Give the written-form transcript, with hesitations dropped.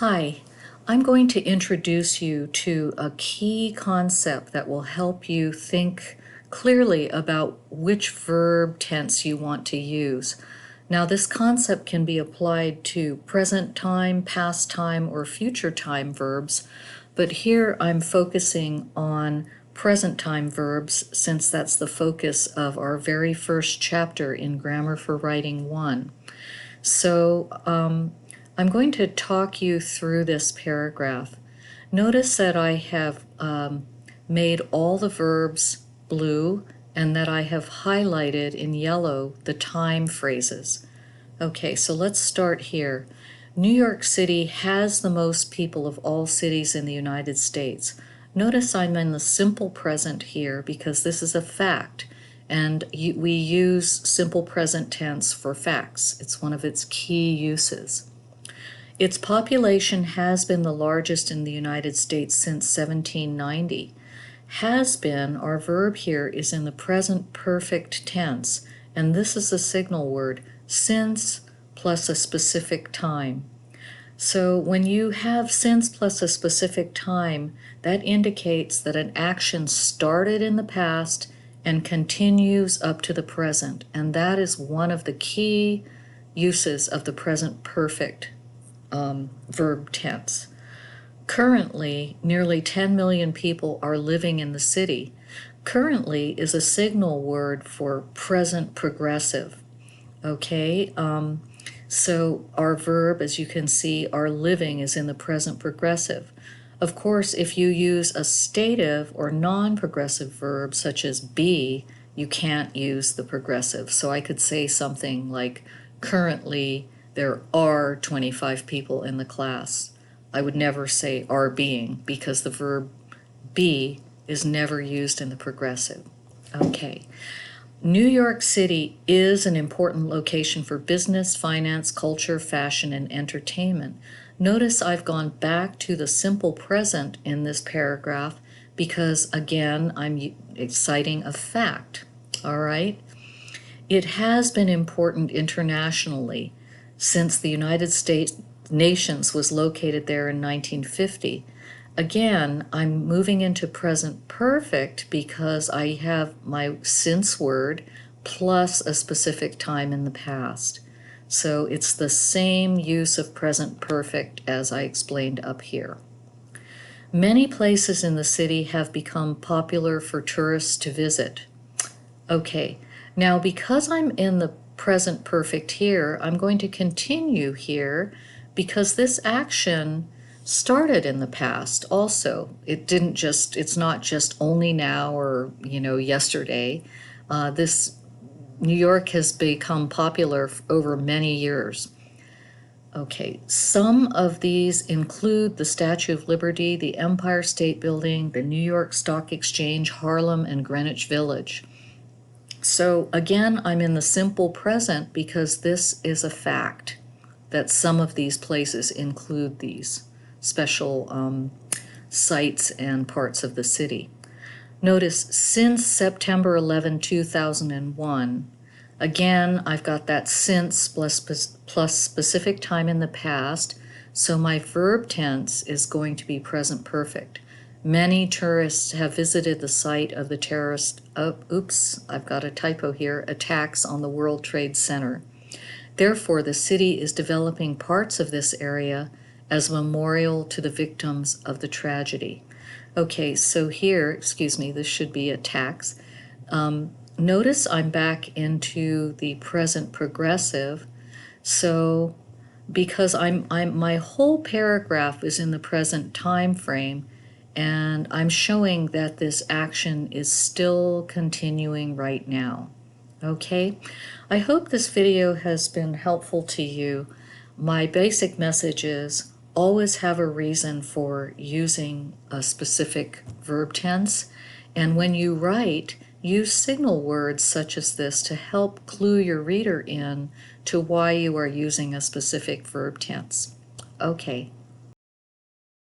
Hi, I'm going to introduce you to a key concept that will help you think clearly about which verb tense you want to use. Now, this concept can be applied to present time, past time, or future time verbs, but here I'm focusing on present time verbs since that's the focus of our very first chapter in Grammar for Writing 1. So, I'm going to talk you through this paragraph. Notice that I have made all the verbs blue and that I have highlighted in yellow the time phrases. Okay, so let's start here. New York City has the most people of all cities in the United States. Notice I'm in the simple present here because this is a fact, and we use simple present tense for facts. It's one of its key uses. Its population has been the largest in the United States since 1790. Has been, our verb here, is in the present perfect tense, and this is a signal word, since plus a specific time. So when you have since plus a specific time, that indicates that an action started in the past and continues up to the present, and that is one of the key uses of the present perfect verb tense. Currently, nearly 10 million people are living in the city. Currently is a signal word for present progressive. Okay, so our verb, as you can see, are living is in the present progressive. Of course, if you use a stative or non-progressive verb such as be, you can't use the progressive. So I could say something like, currently there are 25 people in the class. I would never say are being because the verb be is never used in the progressive. Okay. New York City is an important location for business, finance, culture, fashion, and entertainment. Notice I've gone back to the simple present in this paragraph because, again, I'm citing a fact. All right? It has been important internationally since the United States Nations was located there in 1950. Again, I'm moving into present perfect because I have my since word plus a specific time in the past. So it's the same use of present perfect as I explained up here. Many places in the city have become popular for tourists to visit. Okay, now because I'm in the present perfect here, I'm going to continue here because this action started in the past also. It's not just only now or, yesterday. This New York has become popular over many years. Okay, some of these include the Statue of Liberty, the Empire State Building, the New York Stock Exchange, Harlem, and Greenwich Village. So again, I'm in the simple present because this is a fact that some of these places include these special sites and parts of the city. Notice since September 11, 2001, again, I've got that since plus specific time in the past, so my verb tense is going to be present perfect. Many tourists have visited the site of the terrorist, I've got a typo here, attacks on the World Trade Center. Therefore, the city is developing parts of this area as a memorial to the victims of the tragedy. Okay, so here, this should be attacks. Notice I'm back into the present progressive. So because my whole paragraph is in the present time frame, and I'm showing that this action is still continuing right now. Okay, I hope this video has been helpful to you. My basic message is always have a reason for using a specific verb tense, and when you write, use signal words such as this to help clue your reader in to why you are using a specific verb tense. Okay.